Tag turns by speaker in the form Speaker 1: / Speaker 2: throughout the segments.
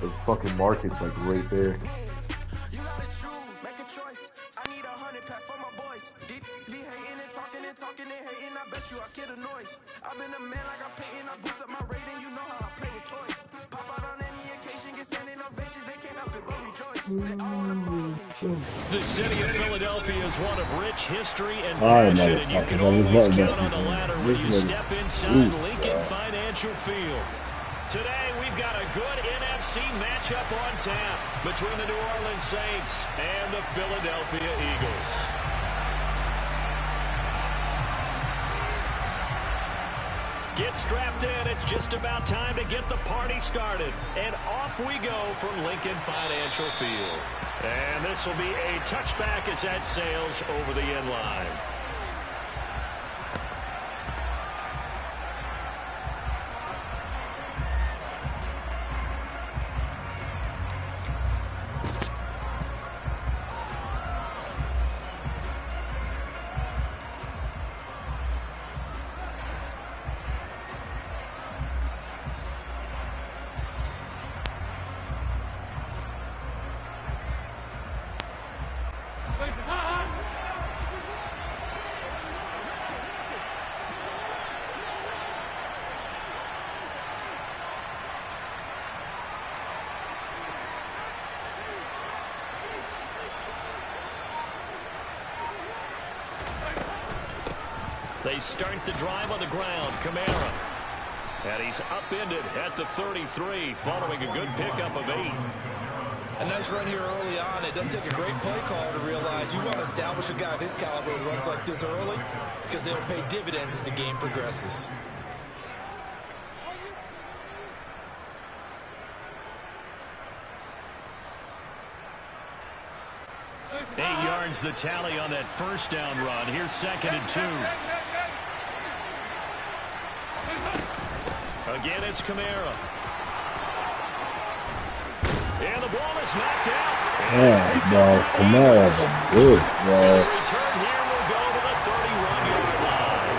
Speaker 1: The fucking market's like right there.
Speaker 2: You gotta choose, make a choice. I need 100 pack for my boys. Be hating and talking and hating. I bet you I kill the noise. I've been a man like I'm painting. I boost up my rating. You know how I play with toys. Pop out on any occasion, get standing ovations. They can't help it but rejoice. They all wanna follow me.
Speaker 3: The city of Philadelphia is one of rich history and passion, and you can always count on the ladder when you step inside Lincoln Financial Field. Today, we've got a good NFC matchup on tap between the New Orleans Saints and the Philadelphia Eagles. Get strapped in. It's just about time to get the party started. And off we go from Lincoln Financial Field. And this will be a touchback as that sails over the end line. They start the drive on the ground. Kamara. And he's upended at the 33 following a good pickup of 8.
Speaker 4: A nice run here early on. It doesn't take a great play caller to realize you want to establish a guy of his caliber who runs like this early because they'll pay dividends as the game progresses.
Speaker 3: 8 yards the tally on that first down run. Here's 2nd and 2. Again, it's Kamara. And the ball is knocked out.
Speaker 1: Yeah, bro. Kamara, good, bro.
Speaker 3: The return here will go to the 31-yard line.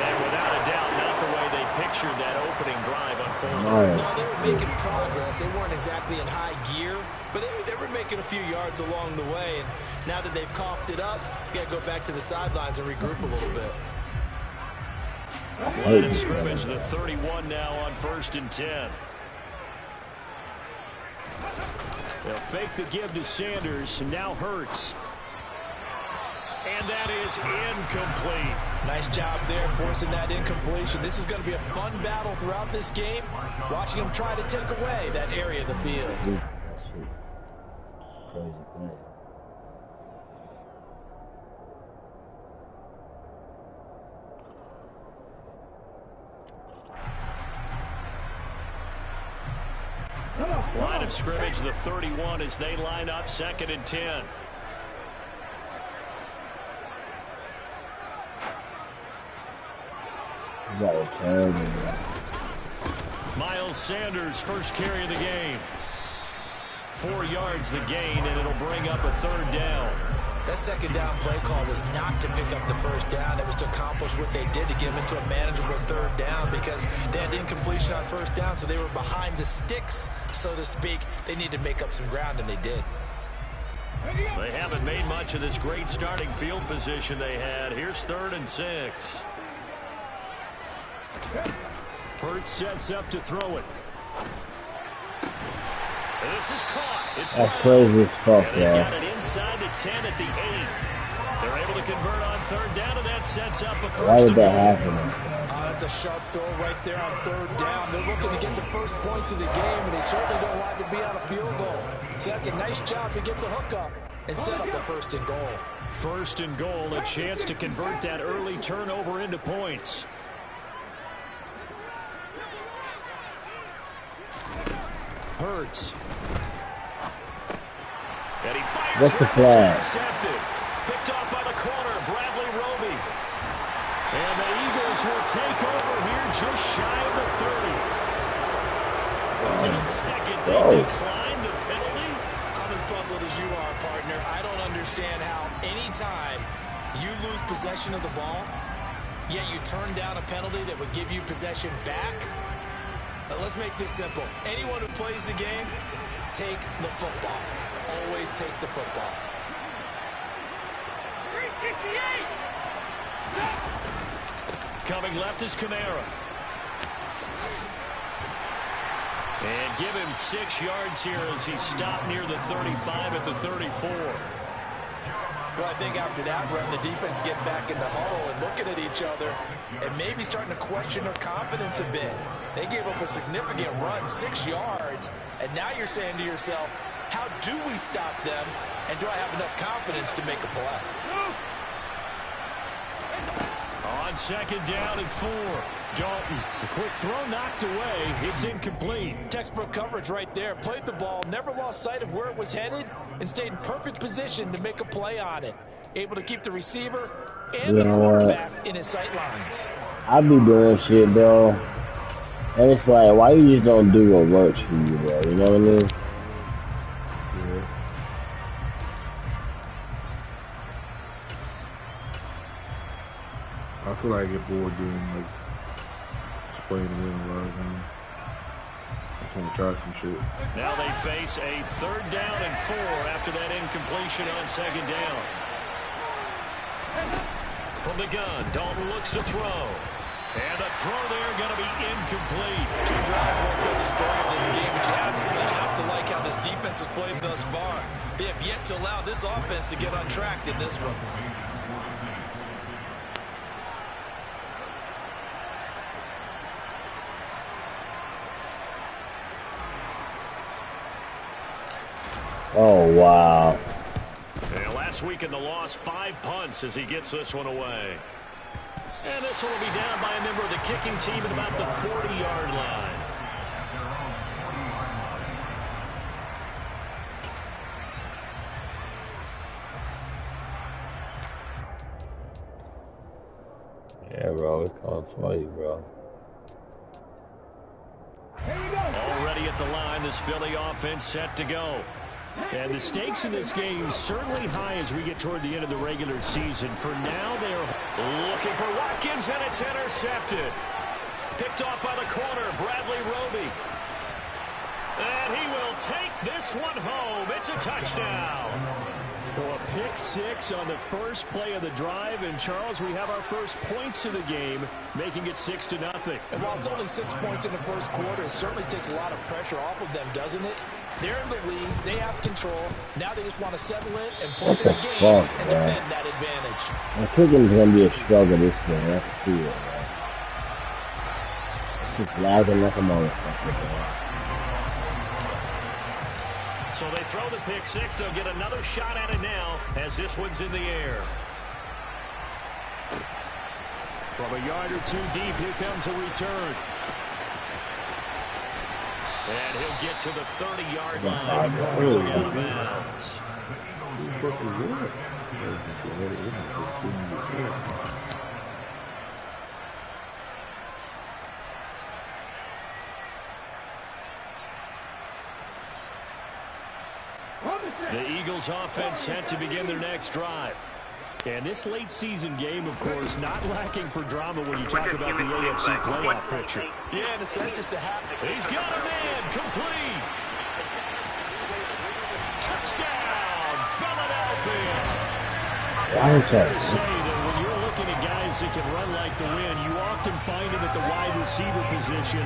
Speaker 3: And without a doubt, not the way they pictured that opening drive unfolding.
Speaker 4: No, they were making progress. They weren't exactly in high gear, but they were making a few yards along the way. And now that they've coughed it up, you got to go back to the sidelines and regroup a little bit.
Speaker 3: Line of scrimmage, the 31 now on 1st and 10. They'll fake the give to Sanders. Now Hurts. And that is incomplete.
Speaker 4: Nice job there forcing that incompletion. This is going to be a fun battle throughout this game. Watching them try to take away that area of the field.
Speaker 1: Dude, that shit. It's crazy thing.
Speaker 3: Line of scrimmage, the 31 as they line up 2nd and 10. Miles Sanders, first carry of the game. 4 yards the gain, and it'll bring up a 3rd down.
Speaker 4: That 2nd down play call was not to pick up the 1st down. It was to accomplish what they did to get them into a manageable 3rd down because they had incompletion on 1st down, so they were behind the sticks, so to speak. They needed to make up some ground, and they did.
Speaker 3: They haven't made much of this great starting field position they had. Here's 3rd and 6. Hurts sets up to throw it. And this is caught. It's
Speaker 1: that's crazy as fuck,
Speaker 3: and they got it inside the 10 at the 8. They're able to convert on 3rd down, and that sets up a 1st.
Speaker 1: Why did that happen?
Speaker 4: That's a sharp throw right there on 3rd down. They're looking to get the first points of the game, and they certainly don't want to be on a field goal. So that's a nice job to get the hook up and set up a 1st and goal.
Speaker 3: 1st and goal, a chance to convert that early turnover into points. Hurts. And he fires.
Speaker 1: What's the flag?
Speaker 3: Intercepted. Picked off by the corner, Bradley Roby. And the Eagles will take over here just shy of the 30. In a second, they declined the penalty.
Speaker 4: I'm as puzzled as you are, partner. I don't understand how anytime you lose possession of the ball, yet you turn down a penalty that would give you possession back. Let's make this simple. Anyone who plays the game, take the football. Always take the football.
Speaker 3: 368. Coming left is Kamara. And give him 6 yards here as he stopped near the 35 at the 34.
Speaker 4: Well, I think after that run, the defense getting back in the huddle and looking at each other and maybe starting to question their confidence a bit. They gave up a significant run, 6 yards, and now you're saying to yourself, how do we stop them, and do I have enough confidence to make a play?
Speaker 3: On 2nd down and 4. Dalton, the quick throw knocked away. It's incomplete.
Speaker 4: Textbook coverage right there. Played the ball, never lost sight of where it was headed, and stayed in perfect position to make a play on it. Able to keep the receiver and the quarterback in his sight lines.
Speaker 1: I be doing shit, bro. And it's like, why you just don't do what works for you, bro? You know what I mean?
Speaker 5: I feel like I get bored doing like playing the game a lot of times. I just want to try some shit.
Speaker 3: Now they face a 3rd down and 4 after that incompletion on 2nd down. From the gun, Dalton looks to throw. And a throw there going to be incomplete.
Speaker 4: 2 drives won't tell the story of this game, but you absolutely have to like how this defense has played thus far. They have yet to allow this offense to get untracked in this one.
Speaker 1: Oh, wow.
Speaker 3: And last week in the loss, 5 punts as he gets this one away. And this one will be down by a member of the kicking team at about the 40-yard line.
Speaker 1: Yeah, bro, it's kind of funny, bro.
Speaker 3: Already at the line, this Philly offense set to go. And the stakes in this game certainly high as we get toward the end of the regular season. For now, they're looking for Watkins, and it's intercepted. Picked off by the corner, Bradley Roby. And he will take this one home. It's a touchdown. Well, a pick 6 on the first play of the drive. And, Charles, we have our first points of the game, making it 6-0.
Speaker 4: And while it's only 6 points in the first quarter, it certainly takes a lot of pressure off of them, doesn't it? They're in the lead. They have control. Now they just want to settle in and play their game and defend that advantage.
Speaker 1: I think it's going to be a struggle this game. I can see it, man. It's just lagging like a motherfucker, man.
Speaker 3: So they throw the pick 6. They'll get another shot at it now as this one's in the air. From a yard or 2 deep, here comes a return. And he'll get to the 30-yard line before going out of bounds. The Eagles offense set to begin their next drive. And this late season game, of course, not lacking for drama when you talk about the AFC playoff picture.
Speaker 4: Yeah, in a sense, it's the happening.
Speaker 3: He's got a man, complete. Touchdown, Philadelphia.
Speaker 1: I
Speaker 3: Say that when you're looking at guys that can run like the wind, you often find him at the wide receiver position.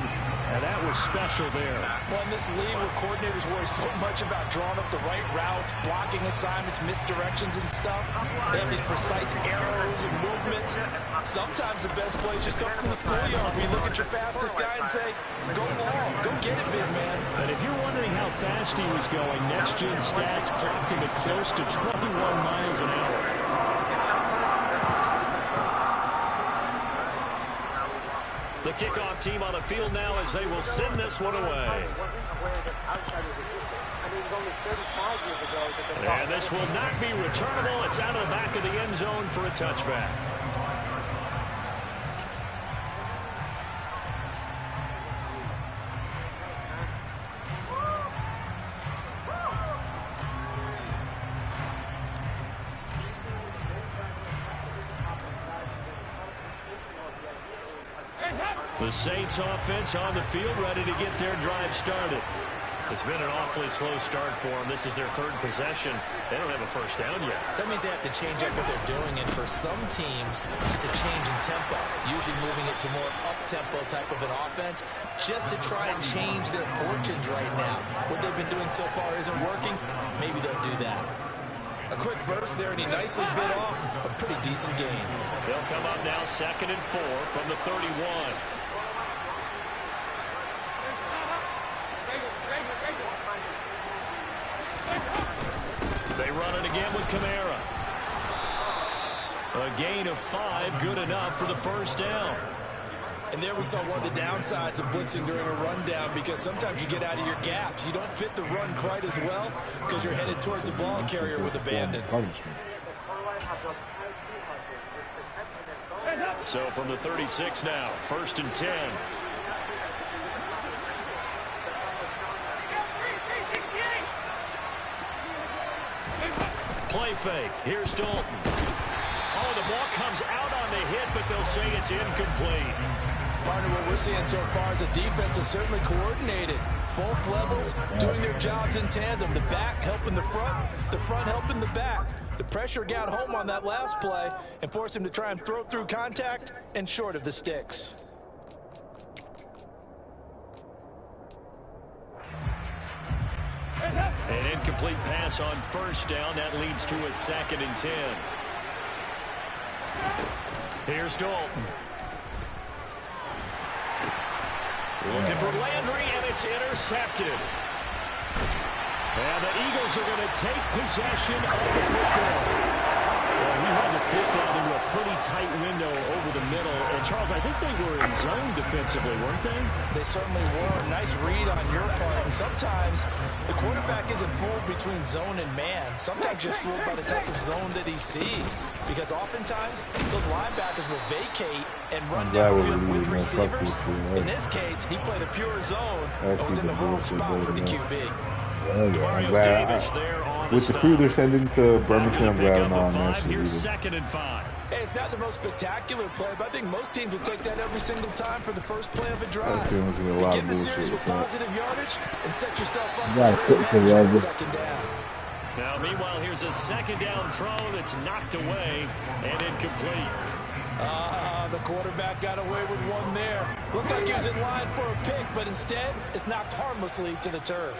Speaker 3: And that was special there.
Speaker 4: Well, in this league where coordinators worry so much about drawing up the right routes, blocking assignments, misdirections and stuff, they have these precise arrows and movements. Sometimes the best plays just come from the schoolyard where you look at your fastest guy and say, go long, go get it, big man.
Speaker 3: And if you're wondering how fast he was going, Next Gen Stats clocked him at close to 21 miles an hour. The kickoff team on the field now as they will send this one away. And this will not be returnable. It's out of the back of the end zone for a touchback. The Saints offense on the field, ready to get their drive started. It's been an awfully slow start for them. This is their third possession. They don't have a first down yet.
Speaker 4: So that means they have to change up what they're doing, and for some teams, it's a change in tempo, usually moving it to more up-tempo type of an offense, just to try and change their fortunes right now. What they've been doing so far isn't working. Maybe they'll do that. A quick burst there, and he nicely bit off a pretty decent gain.
Speaker 3: They'll come up now 2nd and 4 from the 31. They run it again with Kamara. A gain of 5, good enough for the first down.
Speaker 4: And there we saw one of the downsides of blitzing during a rundown, because sometimes you get out of your gaps. You don't fit the run quite as well because you're headed towards the ball carrier with abandon.
Speaker 3: So from the 36 now, 1st and 10. Play fake. Here's Dalton. Oh, the ball comes out on the hit, but they'll say it's incomplete.
Speaker 4: Partner, what we're seeing so far is the defense is certainly coordinated. Both levels doing their jobs in tandem. The back helping the front helping the back. The pressure got home on that last play and forced him to try and throw through contact and short of the sticks.
Speaker 3: An incomplete pass on first down. That leads to a 2nd and 10. Here's Dalton. Looking for Landry, and it's intercepted. And the Eagles are going to take possession of the football. Well, he had to fit that into a pretty tight window over the middle. And, Charles, I think they were in zone defensively, weren't they?
Speaker 4: They certainly were. Nice read on your part. And sometimes the quarterback isn't fooled between zone and man. Sometimes you're fooled by the type of zone that he sees. Because oftentimes, those linebackers will vacate and run downfield with receivers. In this case, he played a pure zone and was in the wrong spot for the QB.
Speaker 5: I'm glad. With the crew they're sending to Birmingham, I'm glad I'm on that.
Speaker 3: Here's 2nd and 5.
Speaker 4: Hey, it's not the most spectacular play, but I think most teams will take that every single time for the first play of a drive. Begin the series with positive yardage and set yourself up for a 2nd down.
Speaker 3: Now, meanwhile, here's a 2nd down throw that's knocked away and incomplete.
Speaker 4: The quarterback got away with one there. Looked like he was in line for a pick, but instead, it's knocked harmlessly to the turf.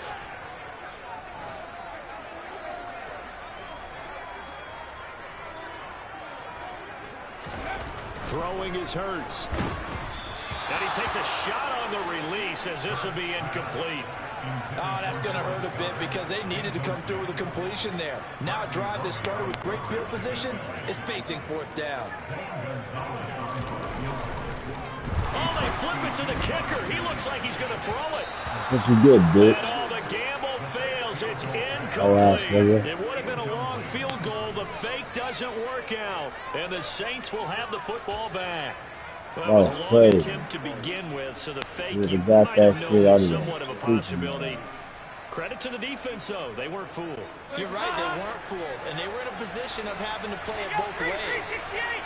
Speaker 3: Throwing is Hurts. And he takes a shot on the release as this will be incomplete.
Speaker 4: Oh, that's going to hurt a bit because they needed to come through with a completion there. Now a drive that started with great field position is facing 4th down.
Speaker 3: Oh, they flip it to the kicker. He looks like he's going to throw it.
Speaker 1: What you did, dude?
Speaker 3: And the gamble fails. It's incomplete. It would have been a long field goal. The fake doesn't work out. And the Saints will have the football back. Well, it was a long attempt to begin with, so the fake you might have known somewhat of a possibility. Credit to the defense, though. They weren't fooled.
Speaker 4: You're right, they weren't fooled. And they were in a position of having to play it both ways.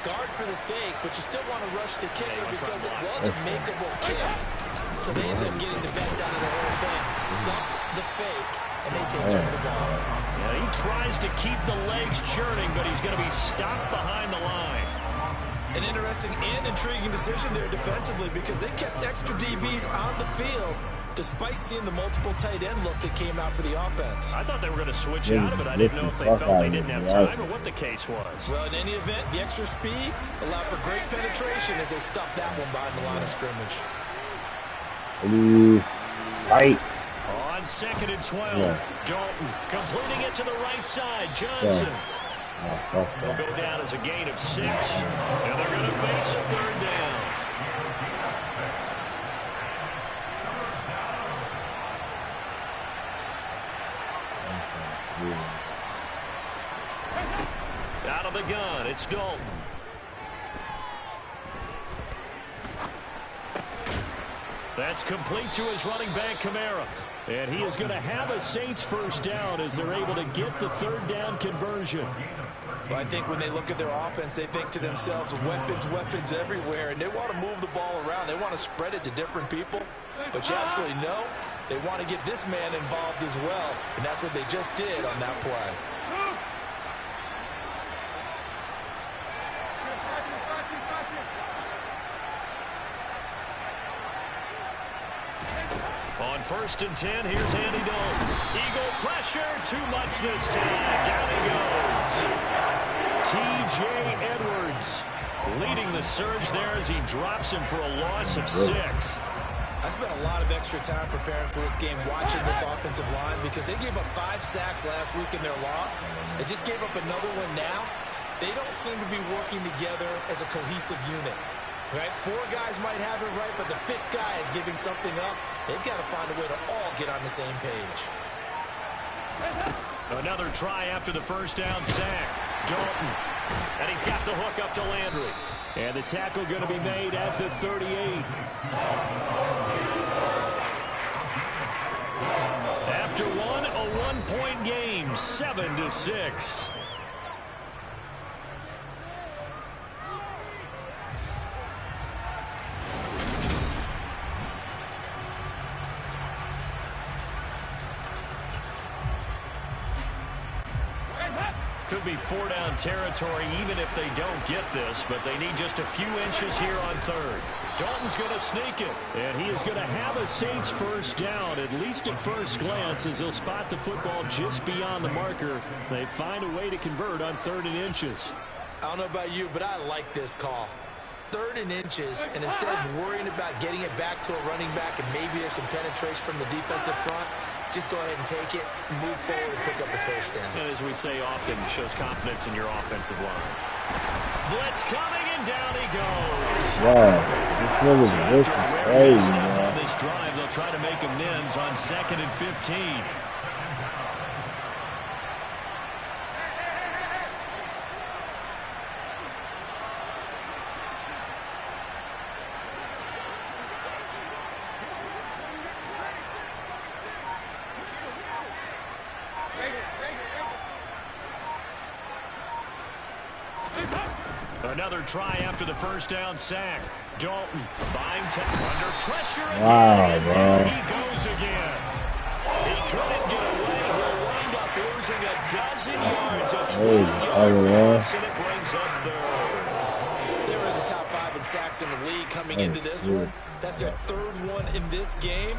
Speaker 4: Guard for the fake, but you still want to rush the kicker because it was a makeable kick. So they ended up getting the best out of the whole thing. Stumped the fake, and they take over the ball.
Speaker 3: Yeah, he tries to keep the legs churning, but he's going to be stopped behind the line.
Speaker 4: An interesting and intriguing decision there defensively because they kept extra DBs on the field despite seeing the multiple tight end look that came out for the offense.
Speaker 3: I thought they were going to switch out of it. I didn't know if they felt they didn't have time or what the case was.
Speaker 4: Well, in any event, the extra speed allowed for great penetration as they stuffed that one behind the line of scrimmage.
Speaker 1: Right.
Speaker 3: On 2nd and 12, Dalton completing it to the right side. Johnson. Will go down as a gain of 6, and they're going to face a 3rd down. Out of the gun, it's Dalton. That's complete to his running back, Kamara. And he is going to have a Saints first down as they're able to get the 3rd down conversion.
Speaker 4: Well, I think when they look at their offense, they think to themselves, weapons everywhere, and they want to move the ball around. They want to spread it to different people. But you absolutely know they want to get this man involved as well, and that's what they just did on that play.
Speaker 3: On 1st and 10, here's Andy Dalton. Eagle pressure, too much this time. Down he goes. T.J. Edwards leading the surge there as he drops him for a loss of 6.
Speaker 4: I spent a lot of extra time preparing for this game, watching this offensive line, because they gave up 5 sacks last week in their loss. They just gave up another one now. They don't seem to be working together as a cohesive unit. Right? 4 guys might have it right, but the 5th guy is giving something up. They've got to find a way to all get on the same page.
Speaker 3: Another try after the first down sack. Dalton. And he's got the hook up to Landry. And the tackle going to be made at the 38. After one, a 1-point game, 7-6. Could be 4-down territory even if they don't get this, but they need just a few inches here on 3rd. Dalton's going to sneak it, and he is going to have a Saints first down, at least at first glance, as he'll spot the football just beyond the marker. They find a way to convert on 3rd and inches.
Speaker 4: I don't know about you, but I like this call. 3rd and inches, and instead of worrying about getting it back to a running back and maybe there's some penetration from the defensive front, just go ahead and take it, move forward, and pick up the first down.
Speaker 3: And as we say often, it shows confidence in your offensive line. Blitz coming, and down he goes.
Speaker 1: Wow, this is crazy, man.
Speaker 3: On this drive, they'll try to make amends on 2nd and 15. Another try after the first down sack. Dalton buying under pressure again. And down he goes again. He couldn't get away. He'll wind up losing a dozen yards. A 12-yard loss, and it brings up 3rd.
Speaker 4: They were in the top 5 in sacks in the league coming into this one. That's their 3rd one in this game.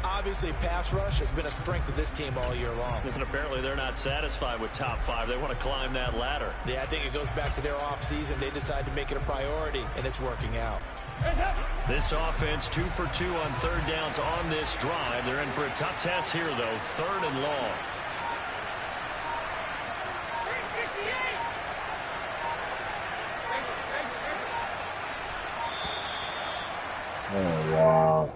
Speaker 4: Obviously, pass rush has been a strength of this team all year long.
Speaker 3: And apparently they're not satisfied with top 5. They want to climb that ladder.
Speaker 4: Yeah, I think it goes back to their offseason. They decided to make it a priority, and it's working out.
Speaker 3: This offense 2 for 2 on 3rd downs on this drive. They're in for a tough test here, though. 3rd and long.
Speaker 1: Oh, wow.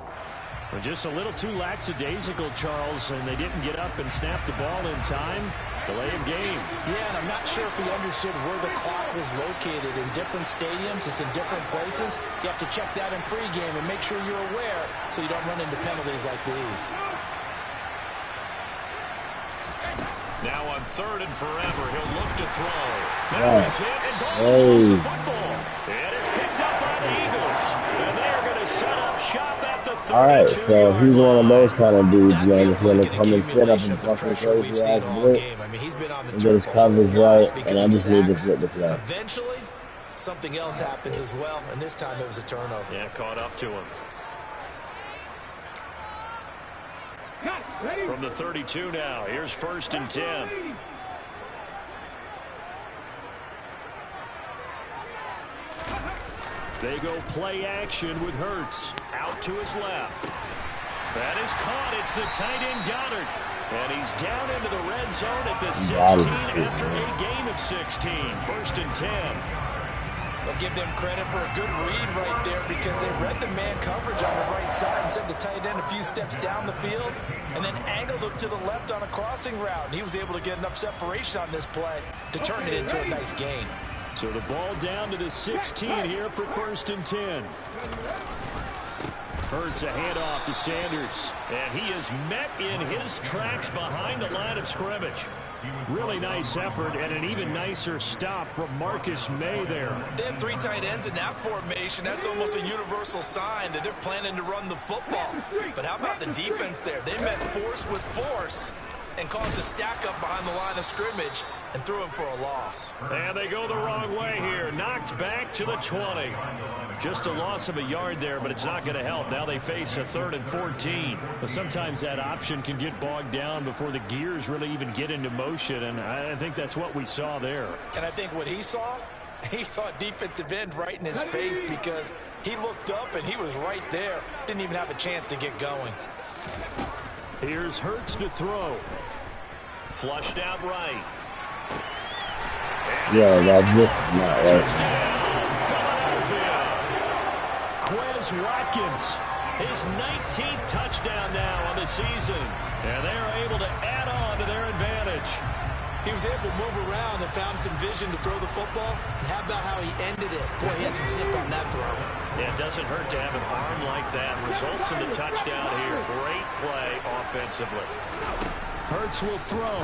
Speaker 3: Well, just a little too lackadaisical, Charles, and they didn't get up and snap the ball in time. Delay of game.
Speaker 4: Yeah, and I'm not sure if we understood where the clock was located. In different stadiums, it's in different places. You have to check that in pregame and make sure you're aware so you don't run into penalties like these.
Speaker 3: Now on 3rd and forever, he'll look to throw. Now he's hit, and Dalton lost the football. It is picked up by the Eagles, and they're going to set up shop at the 32-yard line.
Speaker 1: Alright, so he's one of those kind of dudes, man, that's going to come and set up and fucking crazy ass blitz and get his coverage right, and I just need to flip the play.
Speaker 4: Eventually, something else happens as well, and this time it was a turnover.
Speaker 3: Yeah, caught up to him. From the 32 now, here's 1st and 10. They go play action with Hurts. Out to his left. That is caught. It's the tight end Goddard. And he's down into the red zone at the 16 after a gain of 16. 1st and 10.
Speaker 4: I'll give them credit for a good read right there because they read the man coverage on the right side and sent the tight end a few steps down the field and then angled him to the left on a crossing route. And he was able to get enough separation on this play to turn it into a nice gain.
Speaker 3: So the ball down to the 16 here for 1st and 10. Hurts a handoff to Sanders, and he is met in his tracks behind the line of scrimmage. Really nice effort and an even nicer stop from Marcus May there.
Speaker 4: They had 3 tight ends in that formation. That's almost a universal sign that they're planning to run the football. But how about the defense there? They met force with force and caused a stack up behind the line of scrimmage and threw him for a loss.
Speaker 3: And they go the wrong way here. Knocked back to the 20. Just a loss of a yard there, but it's not going to help. Now they face a 3rd and 14. But sometimes that option can get bogged down before the gears really even get into motion, and I think that's what we saw there.
Speaker 4: And I think what he saw defensive end right in his face, because he looked up and he was right there. Didn't even have a chance to get going.
Speaker 3: Here's Hurts to throw. Flushed out right.
Speaker 1: Yeah, that's just not right.
Speaker 3: Touchdown, Philadelphia. Quez Watkins, his 19th touchdown now on the season. And they are able to add on to their advantage.
Speaker 4: He was able to move around and found some vision to throw the football. And how about how he ended it? Boy, he had some zip on that throw.
Speaker 3: Yeah, it doesn't hurt to have an arm like that. Results in the touchdown here. Great play offensively. Hurts will throw.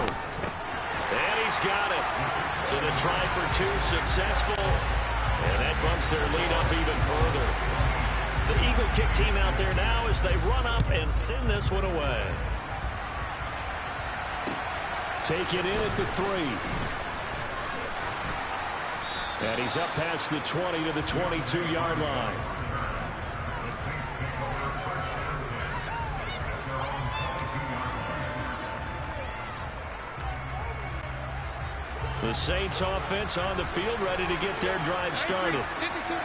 Speaker 3: And he's got it. So the try for 2 successful. And that bumps their lead up even further. The Eagle kick team out there now as they run up and send this one away. Take it in at the 3. And he's up past the 20 to the 22-yard line. The Saints offense on the field, ready to get their drive started.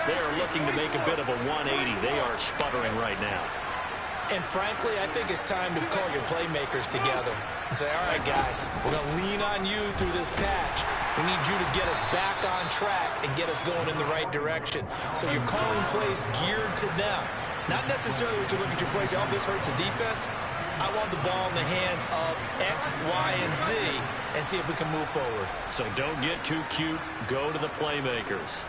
Speaker 3: They are looking to make a bit of a 180. They are sputtering right now.
Speaker 4: And frankly, I think it's time to call your playmakers together and say, all right, guys, we're going to lean on you through this patch. We need you to get us back on track and get us going in the right direction. So you're calling plays geared to them. Not necessarily what you look at your plays, oh, this hurts the defense. I want the ball in the hands of X, Y, and Z and see if we can move forward.
Speaker 3: So don't get too cute. Go to the playmakers.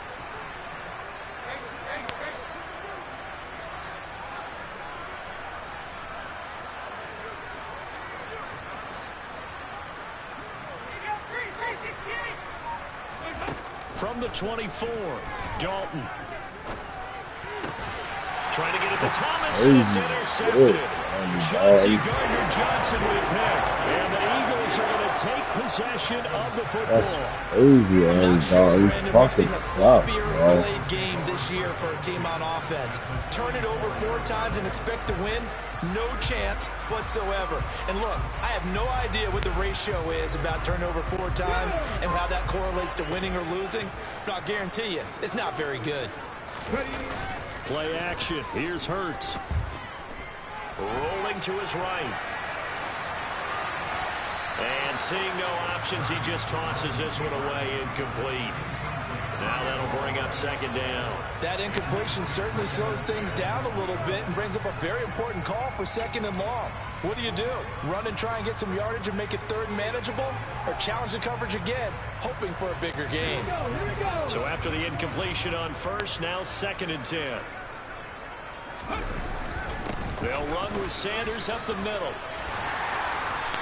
Speaker 3: From the 24, Dalton. Trying to get it to Thomas, and it's intercepted. Chauncey Gardner-Johnson with a pick. And the Eagles are going to take possession of the football.
Speaker 1: Crazy,
Speaker 4: I'm not sure, Brandon, we've seen a
Speaker 1: stuff,
Speaker 4: sloppier
Speaker 1: bro.
Speaker 4: played game this year for a team on offense. Turn it over 4 times and expect to win? No chance whatsoever. And look, I have no idea what the ratio is about turnover 4 times and how that correlates to winning or losing. But I'll guarantee you, it's not very good.
Speaker 3: Play action. Here's Hurts. Rolling to his right. And seeing no options, he just tosses this one away, incomplete. Now that'll bring up 2nd down.
Speaker 4: That incompletion certainly slows things down a little bit and brings up a very important call for 2nd and long. What do? Run and try and get some yardage and make it 3rd manageable? Or challenge the coverage again, hoping for a bigger gain?
Speaker 3: So after the incompletion on 1st, now 2nd and 10. They'll run with Sanders up the middle.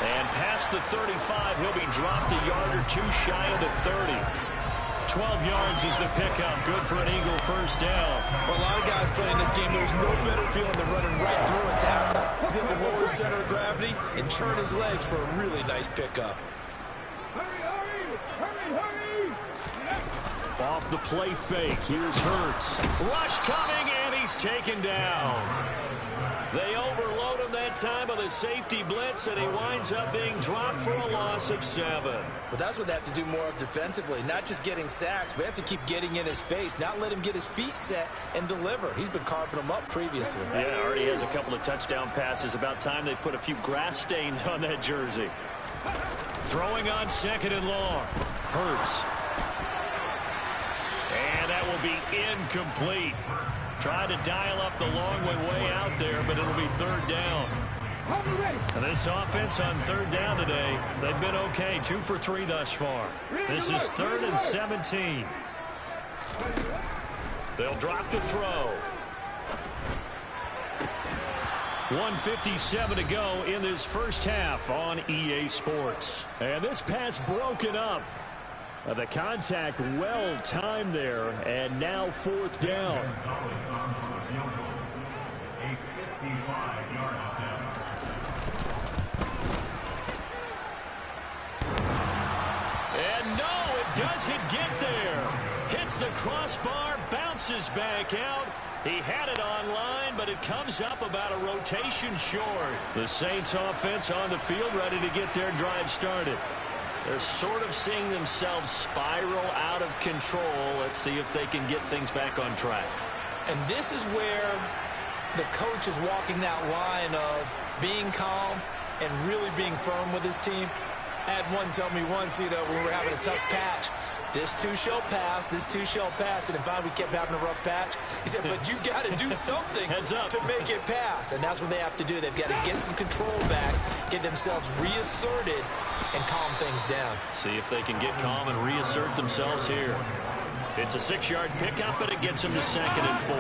Speaker 3: And past the 35, he'll be dropped a yard or 2 shy of the 30. 12 yards is the pickup. Good for an Eagle 1st down.
Speaker 4: For a lot of guys playing this game, there's no better feeling than running right through a tackle. He's able to lower his center of gravity and churn his legs for a really nice pickup.
Speaker 3: Off the play fake, here's Hurts. Rush coming, and he's taken down. They overload him that time with a safety blitz, and he winds up being dropped for a loss of 7.
Speaker 4: But that's what they have to do more of defensively, not just getting sacks, but have to keep getting in his face, not let him get his feet set and deliver. He's been carving them up previously.
Speaker 3: Yeah, already has a couple of touchdown passes. About time they put a few grass stains on that jersey. Throwing on 2nd and long. Hurts. And that will be incomplete. Tried to dial up the long way out there, but it'll be 3rd down. And this offense on 3rd down today, they've been okay. 2 for 3 thus far. This is 3rd and 17. They'll drop to throw. 1:57 to go in this first half on EA Sports. And this pass broken up. The contact well timed there, and now fourth down. And no, it doesn't get there. Hits the crossbar, bounces back out. He had it online, but it comes up about a rotation short. The Saints offense on the field ready to get their drive started. They're sort of seeing themselves spiral out of control. Let's see if they can get things back on track.
Speaker 4: And this is where the coach is walking that line of being calm and really being firm with his team. I had one tell me once, when we were having a tough patch, this too shall pass, this too shall pass. And if we kept having a rough patch, he said, but you got to do something to make it pass. And that's what they have to do. They've got to get some control back, get themselves reasserted, and calm things down.
Speaker 3: See if they can get calm and reassert themselves here. It's a 6-yard pickup, and it gets them to 2nd and 4.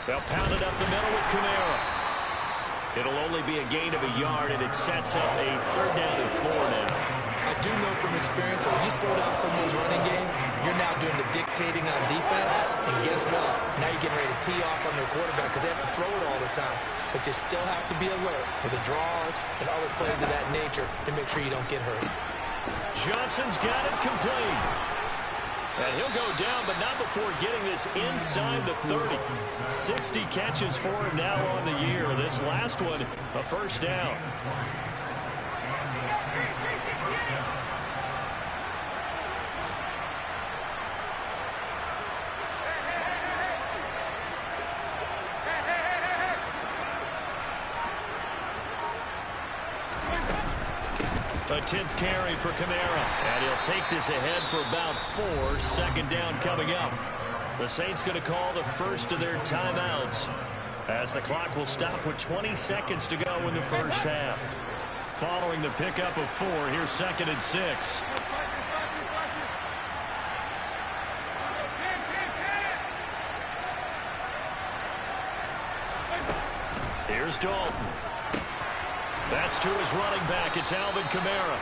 Speaker 3: They'll pound it up the middle with Kamara. It'll only be a gain of a yard, and it sets up a 3rd down and 4 now.
Speaker 4: I do know from experience that when you slow down someone's running game, you're now doing the dictating on defense. And guess what? Now you're getting ready to tee off on their quarterback because they have to throw it all the time. But you still have to be alert for the draws and other plays of that nature to make sure you don't get hurt.
Speaker 3: Johnson's got it complete. And he'll go down, but not before getting this inside the 30. 60 catches for him now on the year. This last one, a 1st down. A 10th carry for Kamara, and he'll take this ahead for about 4. 2nd down coming up. The Saints going to call the first of their timeouts as the clock will stop with 20 seconds to go in the first half. Following the pickup of 4, here's 2nd and 6. Here's Dalton. That's to his running back. It's Alvin Kamara.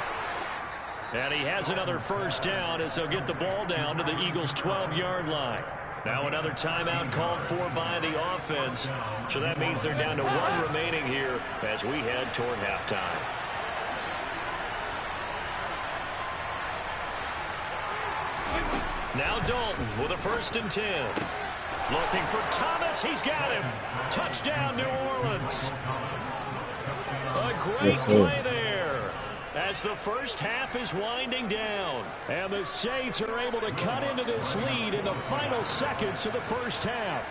Speaker 3: And he has another 1st down as they'll get the ball down to the Eagles' 12-yard line. Now another timeout called for by the offense. So that means they're down to 1 remaining here as we head toward halftime. Now Dalton with a 1st and 10. Looking for Thomas. He's got him. Touchdown, New Orleans. A great play there as the first half is winding down. And the Saints are able to cut into this lead in the final seconds of the first half.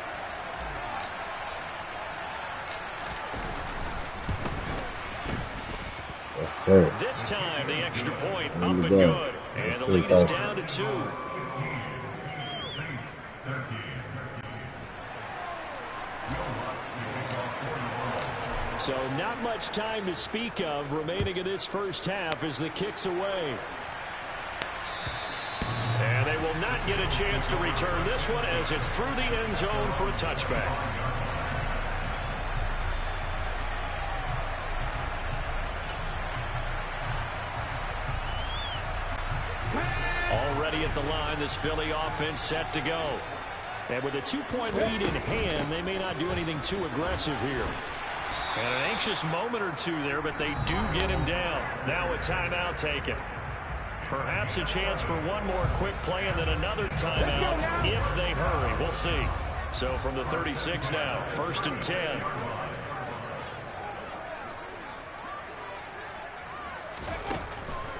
Speaker 1: Yes,
Speaker 3: this time the extra point up and good. And the lead is down to 2. So not much time to speak of remaining in this first half as the kick's away. And they will not get a chance to return this one as it's through the end zone for a touchback. Already at the line, this Philly offense set to go. And with a 2-point lead in hand, they may not do anything too aggressive here. And an anxious moment or two there, but they do get him down. Now a timeout taken. Perhaps a chance for one more quick play and then another timeout if they hurry. We'll see. So from the 36 now, 1st and 10.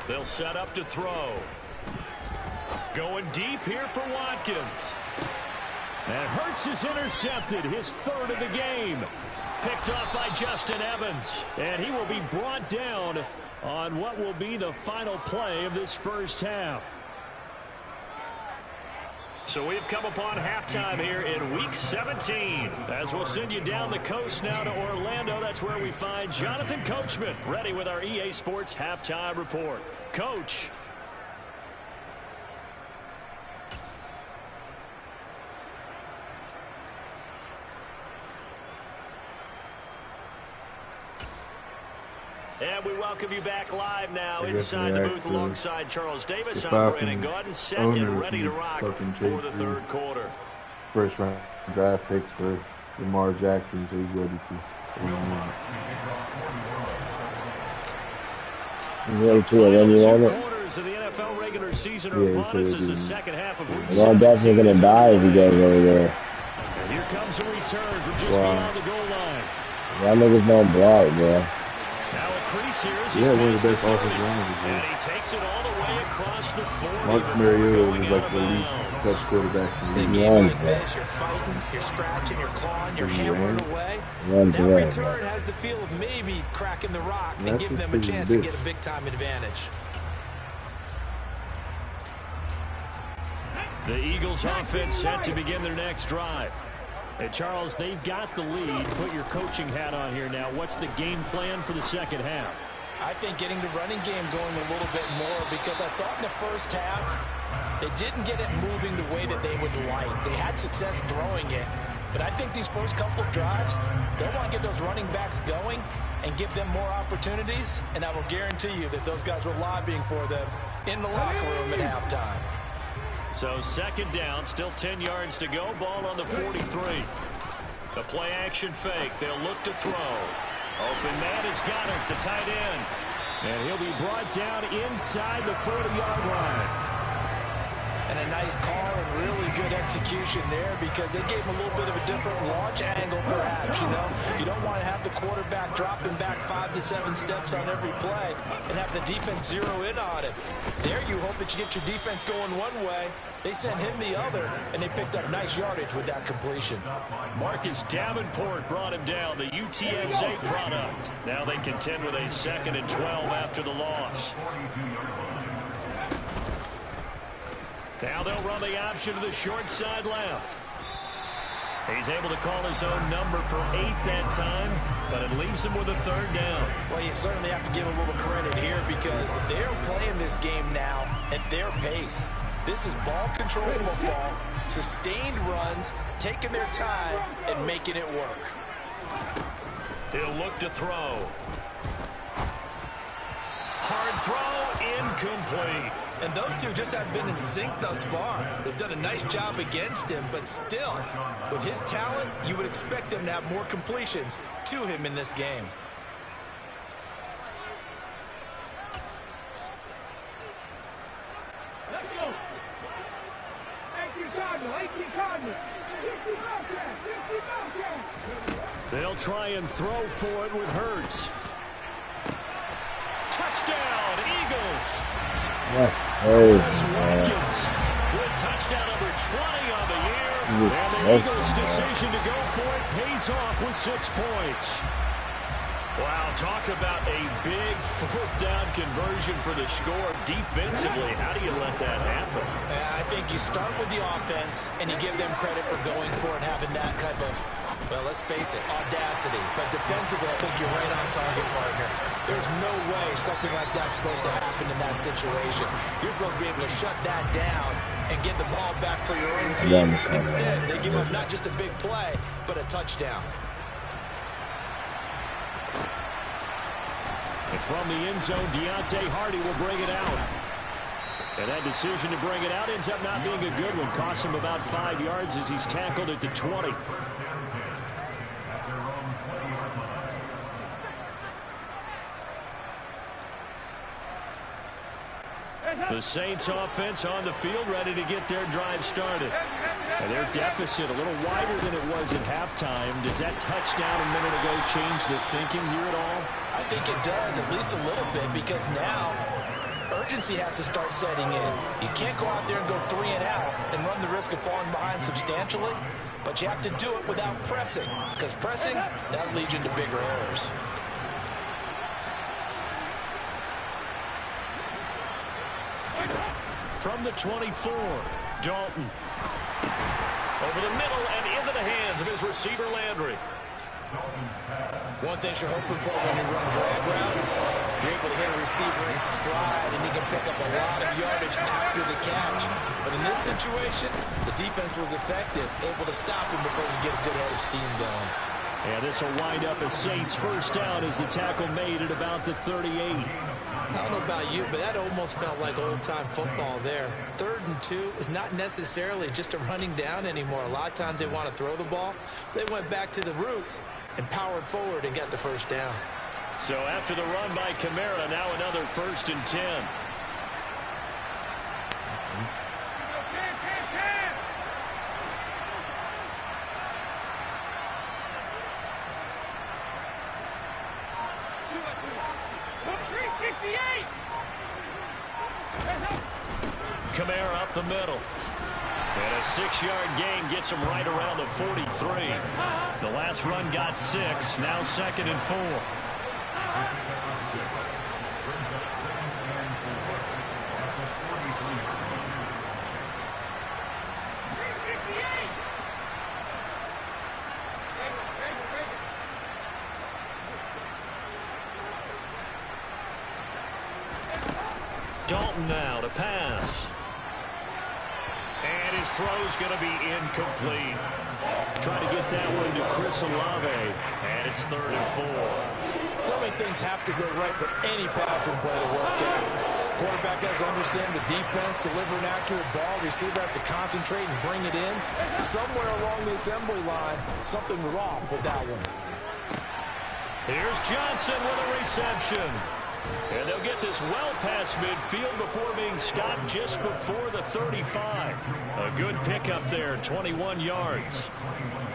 Speaker 3: They'll set up to throw. Going deep here for Watkins. And Hurts is intercepted, his 3rd of the game. Picked up by Justin Evans. And he will be brought down on what will be the final play of this first half. So we've come upon halftime here in Week 17. As we'll send you down the coast now to Orlando. That's where we find Jonathan Coachman ready with our EA Sports Halftime Report. Coach. And we welcome you back live now inside the booth alongside Charles Davis. I'm Brandon Gaudin, set and ready to rock for the third quarter.
Speaker 5: First round draft picks for Lamar Jackson, so he's ready to.
Speaker 1: Ready to run you on it.
Speaker 3: Quarters of the NFL regular season are upon us as the second half of week
Speaker 1: 7. Definitely gonna die if he goes over there.
Speaker 3: And here comes a return from just beyond the goal line.
Speaker 1: Y'all niggas don't block, bro.
Speaker 3: Now a crease here as
Speaker 5: he's one of the best offensive linemen.
Speaker 3: And he takes it all the way across the 40.
Speaker 5: Marcus Mariota is like the least touch quarterback in the league.
Speaker 4: Game like this, you're fighting, you're scratching, you're clawing, you're hammering away. That return has the feel of maybe cracking the rock and giving them a chance to get a big-time advantage.
Speaker 3: The Eagles offense set to begin their next drive. Hey, Charles, they've got the lead. Put your coaching hat on here now. What's the game plan for the second half?
Speaker 4: I think getting the running game going a little bit more, because I thought in the first half they didn't get it moving the way that they would like. They had success throwing it, but I think these first couple of drives, they'll want to get those running backs going and give them more opportunities, and I will guarantee you that those guys were lobbying for them in the locker room at halftime.
Speaker 3: So second down, still 10 yards to go. Ball on the 43. The play action fake. They'll look to throw. Open man has got it, the tight end. And he'll be brought down inside the 40-yard line.
Speaker 4: And a nice call and really good execution there, because they gave him a little bit of a different launch angle perhaps, you know. You don't want to have the quarterback dropping back 5 to 7 steps on every play and have the defense zero in on it. There you hope that you get your defense going one way. They sent him the other, and they picked up nice yardage with that completion.
Speaker 3: Marcus Davenport brought him down, the UTSA product. Now they contend with a 2nd and 12 after the loss. Now they'll run the option to the short side left. He's able to call his own number for 8 that time, but it leaves him with a 3rd down.
Speaker 4: Well, you certainly have to give a little credit here, because they're playing this game now at their pace. This is ball control football, sustained runs, taking their time and making it work.
Speaker 3: He'll look to throw. Hard throw, incomplete.
Speaker 4: And those two just haven't been in sync thus far. They've done a nice job against him, but still, with his talent, you would expect them to have more completions to him in this game.
Speaker 3: They'll try and throw for it with Hurts. Touchdown, Eagles. Watkins with touchdown number 20 on the year. And the Eagles' decision to go for it pays off with 6 points. Wow, talk about a big 4th down conversion for the score. Defensively, how do you let that happen?
Speaker 4: I think you start with the offense and you give them credit for going for it, having that type of, well, let's face it, audacity. But defensively, I think you're right on target, partner. There's no way something like that's supposed to happen in that situation. You're supposed to be able to shut that down and get the ball back for your own team. Instead, they give up not just a big play, but a touchdown.
Speaker 3: And from the end zone, Deontay Hardy will bring it out. And that decision to bring it out ends up not being a good one. Costs him about 5 yards as he's tackled at the 20. The Saints offense on the field, ready to get their drive started. And their deficit a little wider than it was at halftime. Does that touchdown a minute ago change the thinking here at all?
Speaker 4: I think it does, at least a little bit, because now urgency has to start setting in. You can't go out there and go 3 and out and run the risk of falling behind substantially, but you have to do it without pressing, because pressing, that leads you into bigger errors.
Speaker 3: From the 24, Dalton. Over the middle and into the hands of his receiver, Landry.
Speaker 4: One thing you're hoping for when you run drag routes, you're able to hit a receiver in stride, and he can pick up a lot of yardage after the catch. But in this situation, the defense was effective, able to stop him before he get a good head of steam going.
Speaker 3: And this will wind up a Saints first down as the tackle made at about the 38.
Speaker 4: I don't know about you, but that almost felt like old-time football there. 3rd and 2 is not necessarily just a running down anymore. A lot of times they want to throw the ball. They went back to the roots and powered forward and got the first down.
Speaker 3: So after the run by Kamara, now another 1st and 10. Kamara up the middle. And a 6-yard gain gets him right around the 43. The last run got 6. Now 2nd and 4. Dalton now to pass. And his throw's going to be incomplete. Trying to get that one to Chris Olave. And it's 3rd and 4.
Speaker 4: So many things have to go right for any passing play to work out. Quarterback has to understand the defense, deliver an accurate ball. Receiver has to concentrate and bring it in. Somewhere along the assembly line, something was off with that one.
Speaker 3: Here's Johnson with a reception. And they'll get this well past midfield before being stopped just before the 35. A good pickup there, 21 yards.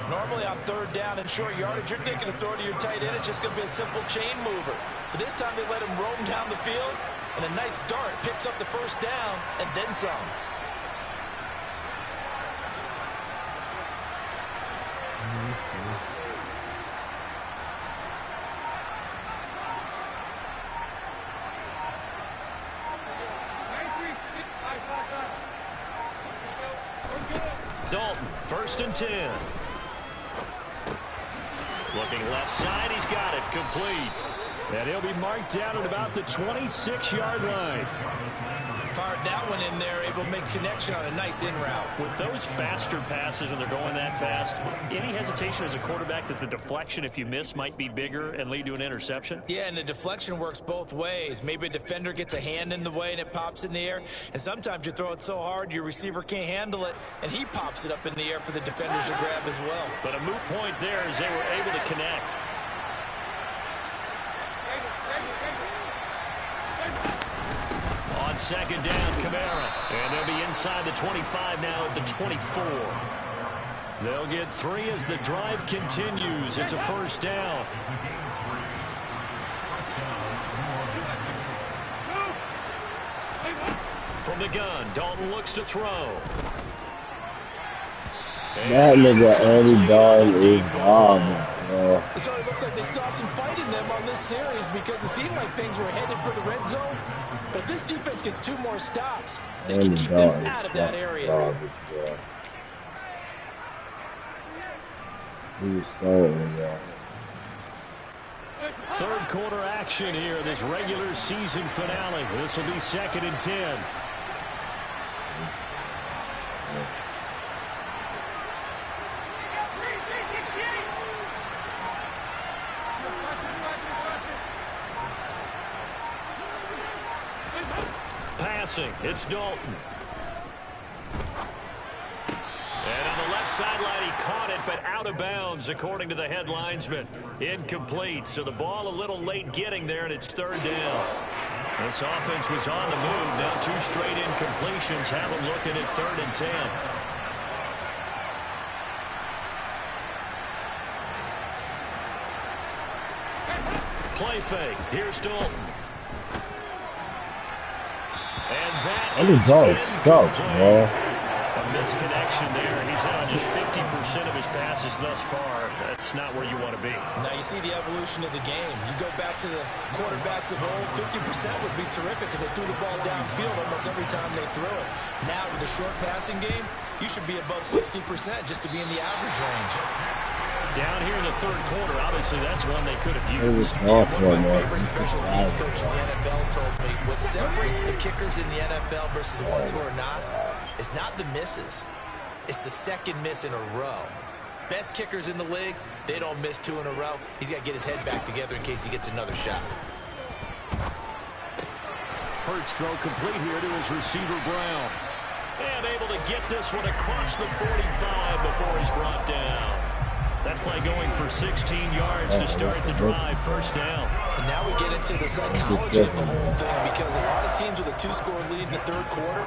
Speaker 4: Normally on 3rd down and short yardage, you're thinking of throwing to your tight end. It's just going to be a simple chain mover. But this time they let him roam down the field, and a nice dart picks up the first down and then some.
Speaker 3: Dalton, 1st and 10. Looking left side, he's got it, complete. And he'll be marked down at about the 26-yard line.
Speaker 4: Fired that one in there, able to make connection on a nice in route.
Speaker 3: With those faster passes when they're going that fast, any hesitation as a quarterback that the deflection, if you miss, might be bigger and lead to an interception?
Speaker 4: Yeah, and the deflection works both ways. Maybe a defender gets a hand in the way and it pops in the air. And sometimes you throw it so hard your receiver can't handle it, and he pops it up in the air for the defenders to grab as well.
Speaker 3: But a moot point there as they were able to connect. On 2nd down, Kamara. And they'll be inside the 25 now at the 24. They'll get 3 as the drive continues. It's a 1st down. From the gun, Dalton looks to throw.
Speaker 1: That nigga Andy Dalton is gone, bro.
Speaker 4: So it looks like they stopped some fight in them on this series because it seemed like things were headed for the red zone. But if this defense gets 2 more stops, they can keep them out of that area.
Speaker 1: He's stolen, yeah.
Speaker 3: 3rd quarter action here, this regular season finale. This will be 2nd and 10. Passing, it's Dalton. And on the left sideline, he caught it, but out of bounds, according to the head linesman. Incomplete, so the ball a little late getting there, and it's 3rd down. This offense was on the move. Now 2 straight incompletions have them looking at 3rd and 10. Play fake. Here's Dalton. And that is incomplete. A misconnection there. He's on just 50% of his passes thus far. That's not where you want to be.
Speaker 4: Now you see the evolution of the game. You go back to the quarterbacks of old, 50% would be terrific because they threw the ball downfield almost every time they threw it. Now with the short passing game, you should be above 60% just to be in the average range.
Speaker 3: Down here in the 3rd quarter, obviously that's one they could have used.
Speaker 4: One of my favorite special teams coaches in the NFL told me what separates the kickers in the NFL versus the ones who are not is not the misses. It's the 2nd miss in a row. best kickers in the league, they don't miss 2 in a row. He's got to get his head back together in case he gets another shot.
Speaker 3: Hurts throw complete here to his receiver, Brown. And able to get this one across the 45 before he's brought down. That play going for 16 yards to start the drive, first down.
Speaker 4: And now we get into the psychology of the whole thing, because a lot of teams with a 2-score lead in the third quarter,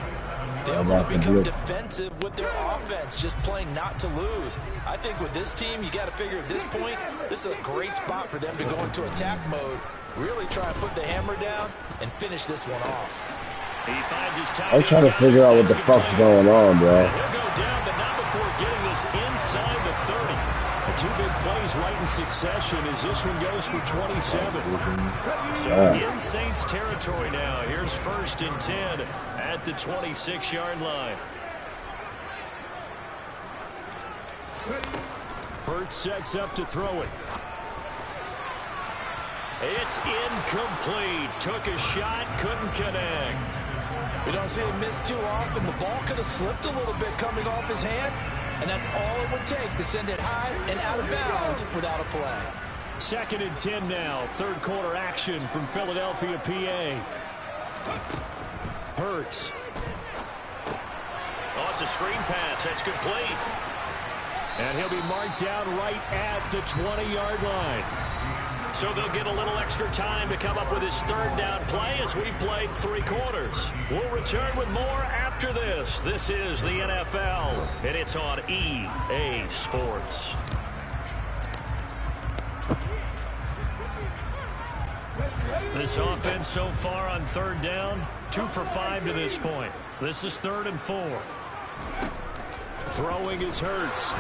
Speaker 4: they almost become defensive with their offense, just playing not to lose. I think with this team, you got to figure at this point, this is a great spot for them to go into attack mode, really try and put the hammer down and finish this one off.
Speaker 3: He finds his time.
Speaker 1: I'm trying to figure out what the fuck's going on, bro.
Speaker 3: He'll go down, but not before getting this inside the 30. The 2 big plays right in succession as this one goes for 27. So in Saints territory now. Here's 1st and 10 at the 26-yard line. Hurts sets up to throw it. It's incomplete. Took a shot, couldn't connect.
Speaker 4: We don't see him miss too often. The ball could have slipped a little bit coming off his hand, and that's all it would take to send it high and out of bounds without a play.
Speaker 3: 2nd and 10 now. Third quarter action from Philadelphia, PA. Hurts. Oh, it's a screen pass. That's complete. And he'll be marked down right at the 20-yard line. So they'll get a little extra time to come up with his 3rd down play as we've played 3 quarters. We'll return with more after this. This is the NFL, and it's on EA Sports. This offense so far on 3rd down, 2 for 5 to this point. This is 3rd and 4. Throwing is Hurts.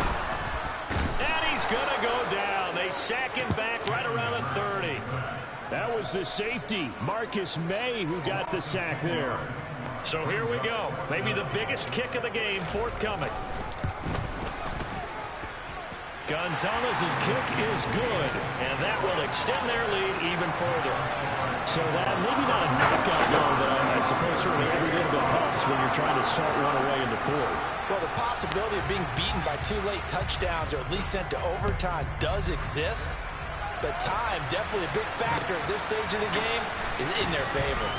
Speaker 3: And he's going to go down. They sack him back right around the 30. That was the safety, Marcus May, who got the sack there. So here we go. Maybe the biggest kick of the game forthcoming. Gonzalez's kick is good, and that will extend their lead even further. So that maybe not a knockout goal, but I suppose certainly every little bit helps when you're trying to salt one away into 4th.
Speaker 4: Well, the possibility of being beaten by 2 late touchdowns or at least sent to overtime does exist. But time, definitely a big factor at this stage of the game, is in their favor.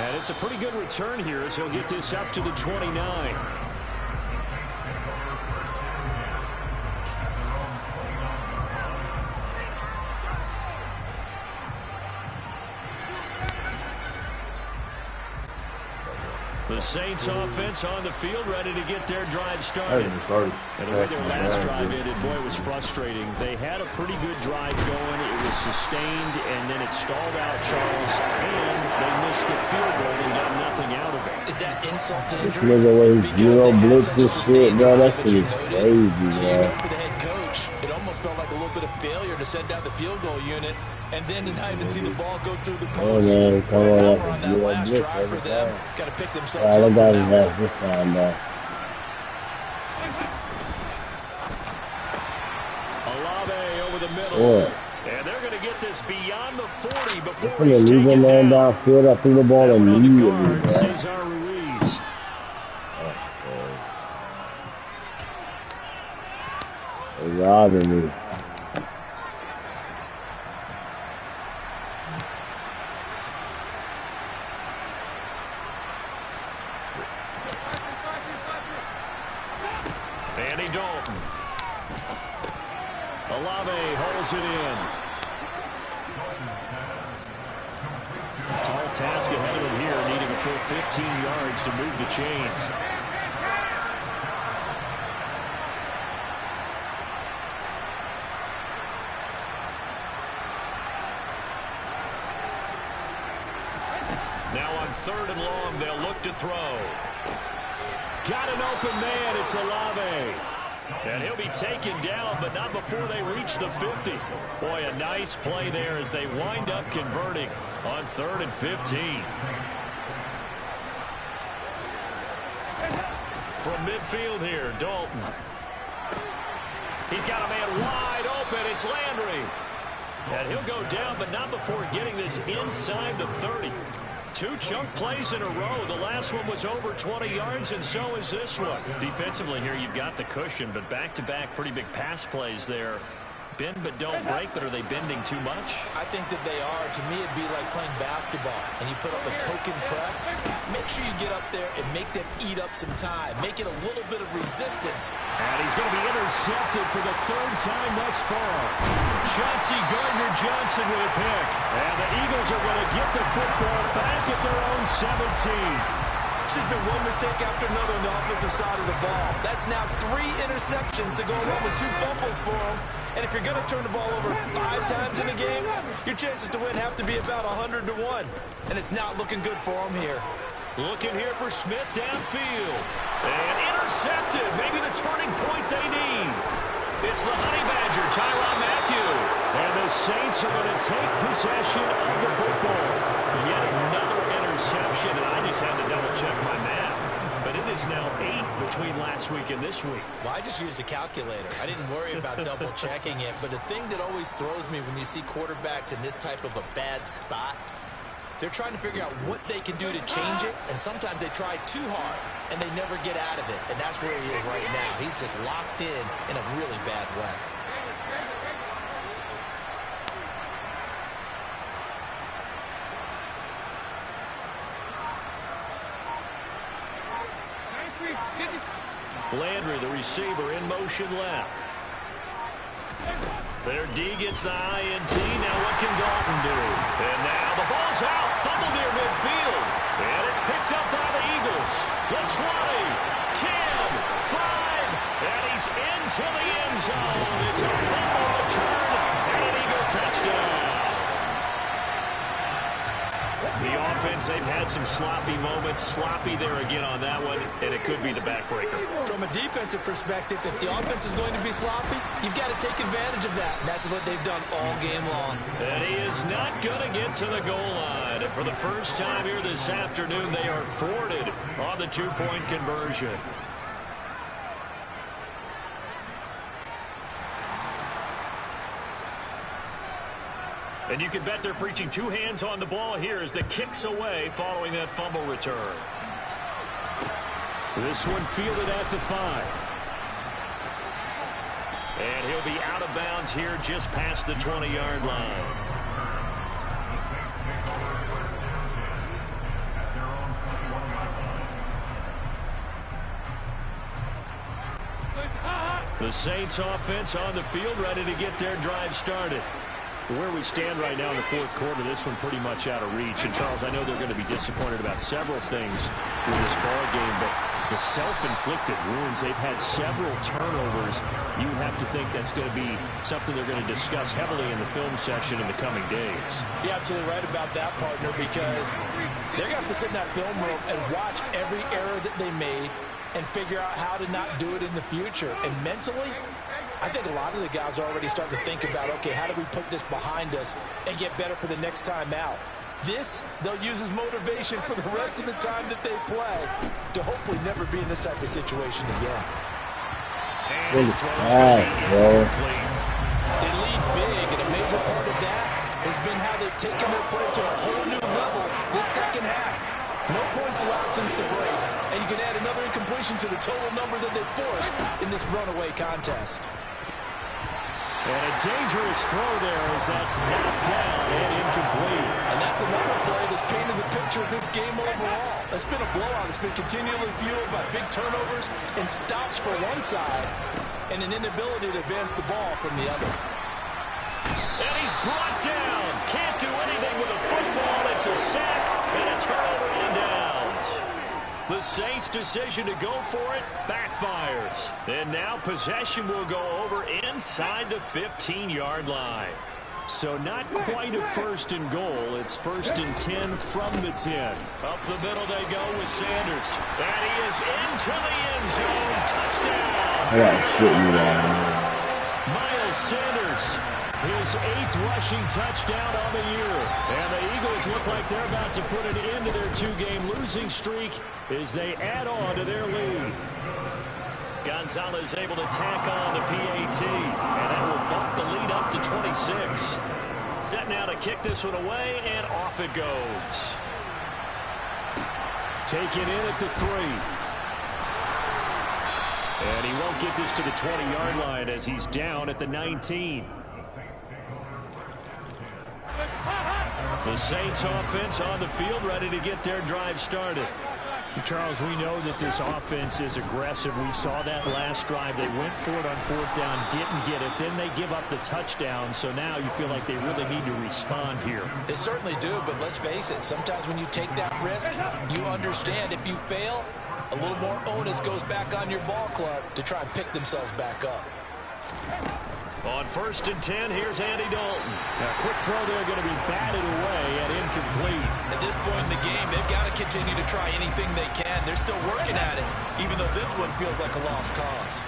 Speaker 3: And it's a pretty good return here as he'll get this up to the 29. The Saints offense on the field, ready to get their drive started. And the way their last drive ended, boy, it was frustrating. They had a pretty good drive going. It was sustained, and then it stalled out, Charles, and they missed the field goal and got nothing out of it.
Speaker 4: Is that insult to
Speaker 1: This
Speaker 4: injury?
Speaker 1: nigga was 0 blitz this shit, bro. That shit is crazy,
Speaker 4: So
Speaker 1: bro.
Speaker 4: even for the head coach, it almost felt like a little bit of failure to send out the field goal unit, and then to not even see the ball go through the
Speaker 1: Oh,
Speaker 4: post.
Speaker 1: man, come on
Speaker 4: Now
Speaker 1: up
Speaker 4: we're on
Speaker 1: and
Speaker 4: that
Speaker 1: do a
Speaker 4: last
Speaker 1: blitz
Speaker 4: drive
Speaker 1: every
Speaker 4: for them.
Speaker 1: time.
Speaker 4: Got to pick themselves
Speaker 1: I
Speaker 4: up
Speaker 1: don't
Speaker 4: from
Speaker 1: got
Speaker 4: that
Speaker 1: his
Speaker 4: one.
Speaker 1: ass this time, though.
Speaker 3: Olave over the middle.
Speaker 1: What?
Speaker 3: And they're going to get this beyond the 40
Speaker 1: I'm
Speaker 3: before
Speaker 1: finna
Speaker 3: he's
Speaker 1: leave
Speaker 3: taken
Speaker 1: him man
Speaker 3: down.
Speaker 1: downfield. I threw the ball
Speaker 3: That one on the
Speaker 1: immediately,
Speaker 3: guard,
Speaker 1: bro.
Speaker 3: Cesar Ruiz.
Speaker 1: They're robbing me.
Speaker 3: Andy Dalton. Olave holds it in. Tall task ahead of him here, needing a full 15 yards to move the chains. Now on 3rd and long, they'll look to throw. Got an open man, it's Olave. And he'll be taken down, but not before they reach the 50. Boy, a nice play there as they wind up converting on 3rd and 15. From midfield here, Dalton. He's got a man wide open. It's Landry. And he'll go down, but not before getting this inside the 30. 2 chunk plays in a row. The last one was over 20 yards, and so is this one. Defensively here, you've got the cushion, but back-to-back pretty big pass plays there. Bend but don't break, but are they bending too much?
Speaker 4: I think that they are. To me, it'd be like playing basketball, and you put up a token press. Make sure you get up there and make them eat up some time. Make it a little bit of resistance.
Speaker 3: And he's going to be intercepted for the 3rd time thus far. Chauncey Gardner-Johnson with a pick. And the Eagles are going to get the football back at their own 17.
Speaker 4: It's just been one mistake after another on the offensive side of the ball. That's now 3 interceptions to go along with 2 fumbles for him. And if you're going to turn the ball over 5 times in a game, your chances to win have to be about 100 to 1. And it's not looking good for him here.
Speaker 3: Looking here for Smith downfield. And intercepted. Maybe the turning point they need. It's the Honey Badger, Tyrann Mathieu. And the Saints are going to take possession of the football. Yet another interception, and I just had to double-check my math. But it is now 8 between last week and this week.
Speaker 4: Well, I just used a calculator. I didn't worry about double-checking it. But the thing that always throws me when you see quarterbacks in this type of a bad spot, they're trying to figure out what they can do to change it, and sometimes they try too hard, and they never get out of it. And that's where he is right now. He's just locked in a really bad way.
Speaker 3: Landry, the receiver, in motion left. Their D gets the INT. Now what can Dalton do? And now the ball's out. Fumble near midfield. And it's picked up by the Eagles. The 20, 10, 5. And he's into the end zone. It's a fumble return. And an Eagle touchdown. The offense, they've had some sloppy moments. Sloppy there again on that one, and it could be the backbreaker.
Speaker 4: From a defensive perspective, if the offense is going to be sloppy, you've got to take advantage of that. And that's what they've done all game long.
Speaker 3: And he is not going to get to the goal line. And for the first time here this afternoon, they are thwarted on the 2-point conversion. And you can bet they're preaching 2 hands on the ball here as the kick's away following that fumble return. This one fielded at the 5. And he'll be out of bounds here just past the 20-yard line. The Saints offense on the field ready to get their drive started. Where we stand right now in the 4th quarter, this one pretty much out of reach. And, Charles, I know they're going to be disappointed about several things with this ball game, but the self-inflicted wounds, they've had several turnovers. You have to think that's going to be something they're going to discuss heavily in the film session in the coming days.
Speaker 4: You're absolutely right about that, partner, because they're going to have to sit in that film room and watch every error that they made and figure out how to not do it in the future. And mentally, I think a lot of the guys are already starting to think about, okay, how do we put this behind us and get better for the next time out? This, they'll use as motivation for the rest of the time that they play to hopefully never be in this type of situation again.
Speaker 3: And his throw
Speaker 4: they lead big, and a major part of that has been how they've taken their play to a whole new level this second half. No points allowed since the break, and you can add another incompletion to the total number that they forced in this runaway contest.
Speaker 3: And a dangerous throw there as that's knocked down and incomplete.
Speaker 4: And that's another play that's painted the picture of this game overall. It's been a blowout. It's been continually fueled by big turnovers and stops for one side and an inability to advance the ball from the other.
Speaker 3: And he's brought down. Can't do anything with a football. It's a sack and a turnover on downs. The Saints' decision to go for it backfires. And now possession will go over inside the 15-yard line. So not quite a 1st and goal. It's 1st and 10 from the 10. Up the middle they go with Sanders. And he is into the end zone. Touchdown. Miles Sanders. His 8th rushing touchdown on the year. And the Eagles look like they're about to put an end to their 2-game losing streak as they add on to their lead. Gonzalez able to tack on the PAT. And that will bump the lead up to 26. Set now to kick this one away, and off it goes. taken in at the 3. And he won't get this to the 20-yard line as he's down at the 19. The Saints offense on the field, ready to get their drive started.
Speaker 6: Charles, we know that this offense is aggressive. We saw that last drive. They went for it on 4th down, didn't get it. Then they give up the touchdown. So now you feel like they really need to respond here.
Speaker 4: They certainly do, but let's face it. Sometimes when you take that risk, you understand if you fail, a little more onus goes back on your ball club to try and pick themselves back up.
Speaker 3: On 1st and 10, here's Andy Dalton.
Speaker 6: Now, quick throw there, going to be batted away and incomplete.
Speaker 4: At this point in the game, they've got to continue to try anything they can. They're still working at it, even though this one feels like a lost cause.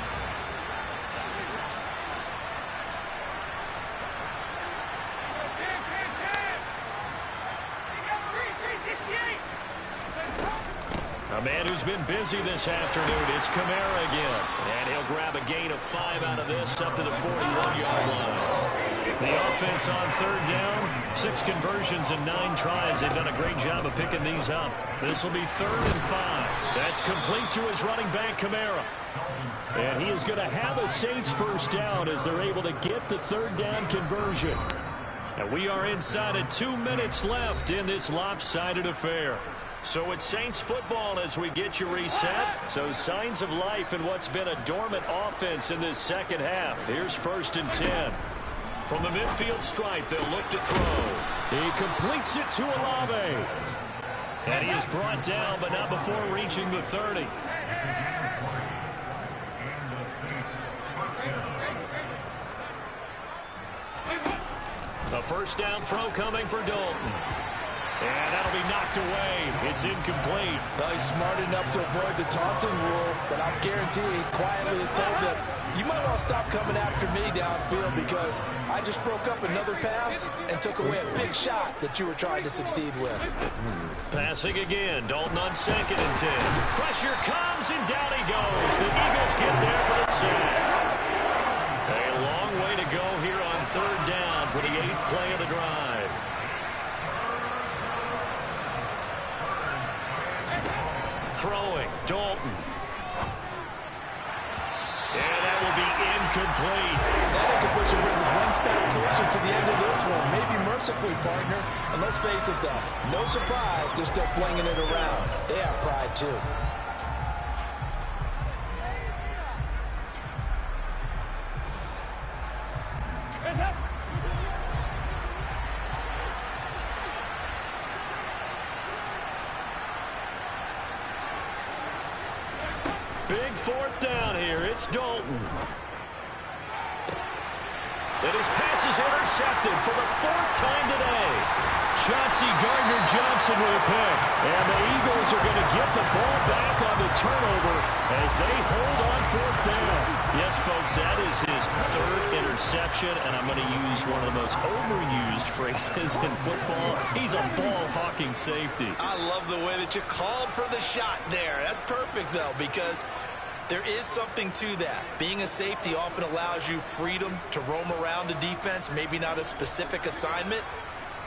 Speaker 3: A man who's been busy this afternoon, it's Kamara again. And he'll grab a gain of 5 out of this up to the 41-yard line. The offense on 3rd down, 6 conversions and 9 tries. They've done a great job of picking these up. This will be 3rd and 5. That's complete to his running back, Kamara. And he is going to have a Saints first down as they're able to get the 3rd down conversion. And we are inside of 2 minutes left in this lopsided affair. So it's Saints football as we get you reset. So signs of life in what's been a dormant offense in this second half. Here's 1st and 10. From the midfield stripe, they'll look to throw.
Speaker 6: He completes it to Olave.
Speaker 3: And he is brought down, but not before reaching the 30. A first down throw coming for Dalton. And that'll be knocked away. It's incomplete.
Speaker 4: Well, he's smart enough to avoid the taunting rule, but I'm guaranteed quietly has told them, you might want to stop coming after me downfield because I just broke up another pass and took away a big shot that you were trying to succeed with.
Speaker 3: Passing again. Dalton on 2nd and 10. Pressure comes, and down he goes. The Eagles get there for the sack. A long way to go here on 3rd down for the 8th play of the drive. Throwing, Dalton. And that will be incomplete.
Speaker 4: That incompletion brings us one step closer to the end of this one. Maybe mercifully, partner. And let's face it, though, no surprise, they're still flinging it around. They have pride, too.
Speaker 3: Big 4th down here. It's Dalton. And his pass is intercepted for the 4th time today. Chauncey Gardner-Johnson will pick. And the Eagles are going to get the ball back on the turnover as they hold on 4th down. Yes, folks, that is his 3rd interception, and I'm going to use one of the most overused phrases in football. He's a ball-hawking safety.
Speaker 4: I love the way that you called for the shot there. That's perfect, though, because there is something to that. Being a safety often allows you freedom to roam around a defense, maybe not a specific assignment.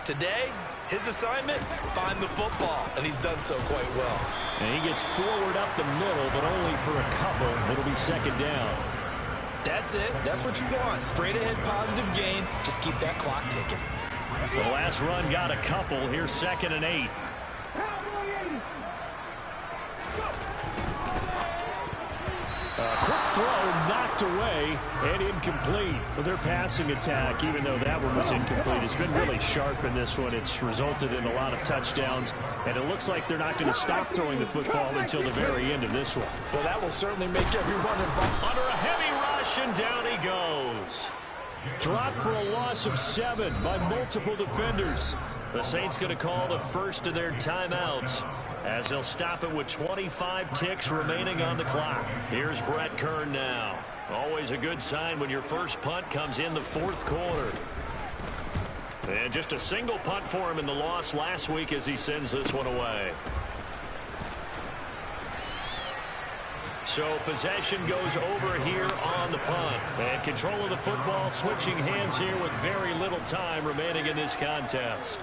Speaker 4: Today, his assignment, find the football, and he's done so quite well.
Speaker 6: And he gets forward up the middle, but only for a couple. It'll be 2nd down.
Speaker 4: That's it. That's what you want. Straight ahead positive gain. Just keep that clock ticking.
Speaker 3: The last run got a couple. Here's 2nd and 8.
Speaker 6: Quick throw knocked away and incomplete. Well, their passing attack, even though that one was incomplete, has been really sharp in this one. It's resulted in a lot of touchdowns, and it looks like they're not going to stop throwing the football until the very end of this one.
Speaker 4: Well, that will certainly make everyone involved.
Speaker 3: Under a heavy rush, and down he goes.
Speaker 6: Dropped for a loss of 7 by multiple defenders.
Speaker 3: The Saints going to call the first of their timeouts as they'll stop it with 25 ticks remaining on the clock. Here's Brett Kern now. Always a good sign when your first punt comes in the 4th quarter. And just a single punt for him in the loss last week as he sends this one away. So possession goes over here on the punt. And control of the football switching hands here with very little time remaining in this contest.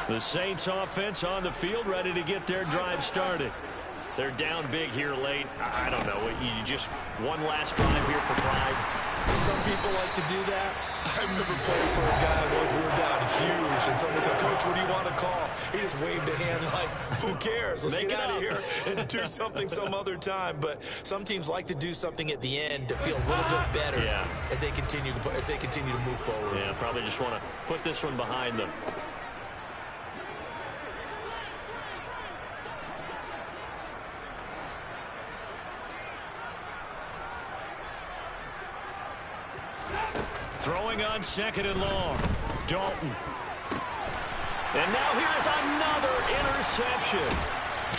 Speaker 3: The Saints offense on the field, ready to get their drive started. They're down big here late. I don't know. You just one last drive here for pride.
Speaker 4: Some people like to do that. I remember playing for a guy once. We were down huge, and someone said, "Coach, what do you want to call?" He just waved a hand like, "Who cares? Let's get out of here and do something some other time." But some teams like to do something at the end to feel a little bit better as they continue to move forward.
Speaker 3: Yeah, probably just want to put this one behind them. Throwing on 2nd and long. Dalton. And now here's another interception.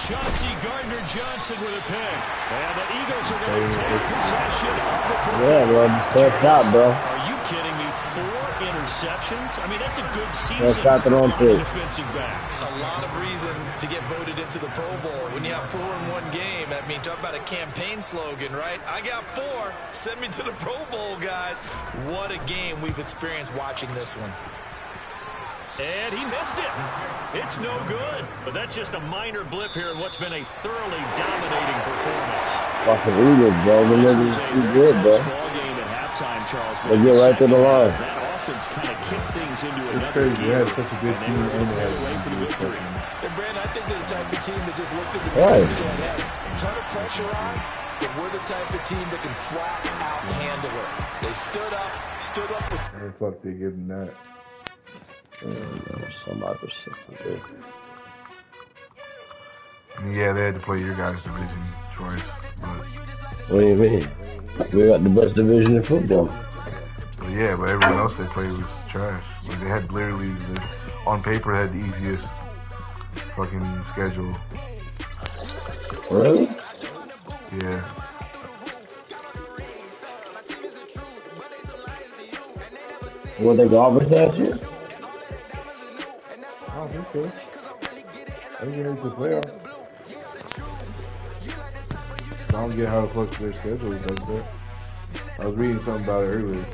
Speaker 3: Chauncey Gardner-Johnson with a pick. And the Eagles are going to take possession of the football.
Speaker 1: Yeah, bro. First out, bro.
Speaker 3: Are you kidding me? 4 interceptions? I mean, that's a good season
Speaker 1: for
Speaker 3: defensive backs.
Speaker 4: A lot of reason to get voted into the Pro Bowl. When you have 4 in one game, I mean, talk about a campaign slogan, right? I got 4. Send me to the Pro Bowl, guys. What a game we've experienced watching this one.
Speaker 3: And he missed it. It's no good. But that's just a minor blip here in what's been a thoroughly dominating performance.
Speaker 1: Fucking Eagles, bro. They're good, bro. They get right to the line.
Speaker 6: That offense kind of kicked things into
Speaker 5: another crazy. They had such a good team and they had a good team.
Speaker 4: And Brandon, I think they're the type of team that just looked at the game and said, "Hey, ton of pressure on, but we're the type of team that can flat out handle it." They stood up with.
Speaker 5: How the fuck they give them that?
Speaker 1: Somebody
Speaker 5: yeah, they had to play your guys' division choice. But
Speaker 1: what do you mean? We got the best division in football.
Speaker 5: But yeah, but everyone else they played was trash. Like they had literally, on paper, had the easiest fucking schedule.
Speaker 1: Really?
Speaker 5: Yeah.
Speaker 1: Will they go over that year?
Speaker 5: I don't think so. I think they make the playoffs. I don't get how the fuck their schedule is like that. I was reading something about it earlier.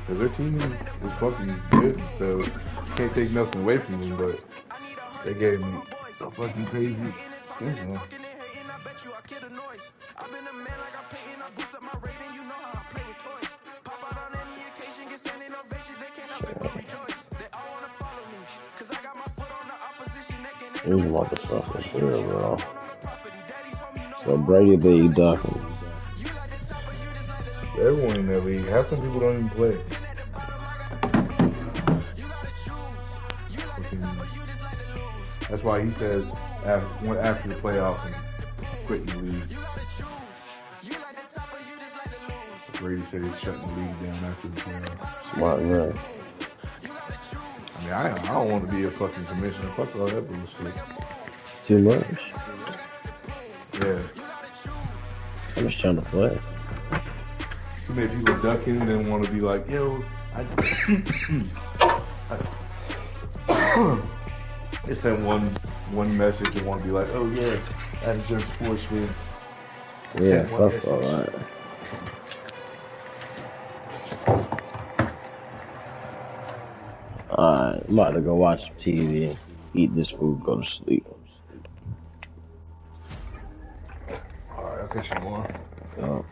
Speaker 5: Cause their team is fucking good, so can't take nothing away from them, but they gave me a fucking crazy schedule.
Speaker 1: These motherfuckers here, bro. So Brady be ducking.
Speaker 5: Everyone in that league, half some people don't even play. That's why he said after the playoffs and quit the league. Brady said he's shutting the league down after the playoffs.
Speaker 1: Smart man.
Speaker 5: I mean, I don't want to be a fucking commissioner. Fuck all that bullshit.
Speaker 1: Too much.
Speaker 5: Yeah.
Speaker 1: I'm just trying to play.
Speaker 5: Too many people ducking and then want to be like, yo, they send one message and want to be like, oh yeah, I deserve to force me.
Speaker 1: Yeah, fuck all that. Alright, I'm about to go watch some TV, eat this food, go to sleep.
Speaker 5: Alright, I'll catch you tomorrow.